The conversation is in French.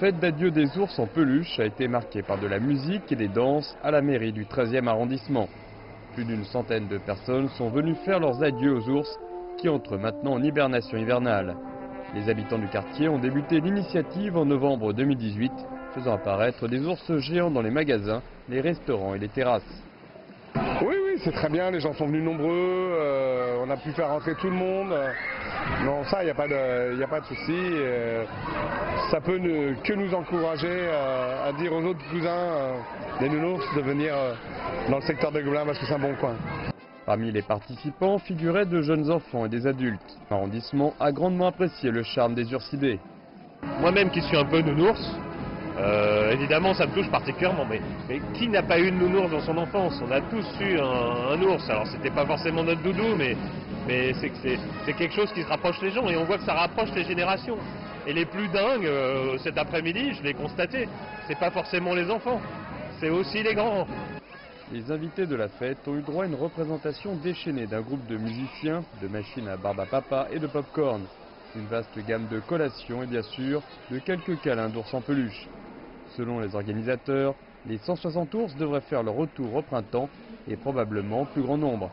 fête d'adieu des ours en peluche a été marquée par de la musique et des danses à la mairie du 13e arrondissement. Plus d'une centaine de personnes sont venues faire leurs adieux aux ours qui entrent maintenant en hibernation hivernale. Les habitants du quartier ont débuté l'initiative en novembre 2018, faisant apparaître des ours géants dans les magasins, les restaurants et les terrasses. Oui, c'est très bien, les gens sont venus nombreux, on a pu faire rentrer tout le monde. Non, ça, il n'y a pas de souci. Ça peut que nous encourager à dire aux autres cousins des nounours de venir dans le secteur de Gobelins parce que c'est un bon coin. Parmi les participants figuraient de jeunes enfants et des adultes. L'arrondissement a grandement apprécié le charme des ursidés. Moi-même qui suis un peu nounours, évidemment ça me touche particulièrement, mais qui n'a pas eu de nounours dans son enfance? On a tous eu un ours, alors c'était pas forcément notre doudou, mais c'est quelque chose qui se rapproche les gens et on voit que ça rapproche les générations. Et les plus dingues, cet après-midi, je l'ai constaté, c'est pas forcément les enfants, c'est aussi les grands. Les invités de la fête ont eu droit à une représentation déchaînée d'un groupe de musiciens, de machines à barbe à papa et de pop-corn. Une vaste gamme de collations et bien sûr de quelques câlins d'ours en peluche. Selon les organisateurs, les 160 ours devraient faire leur retour au printemps et probablement en plus grand nombre.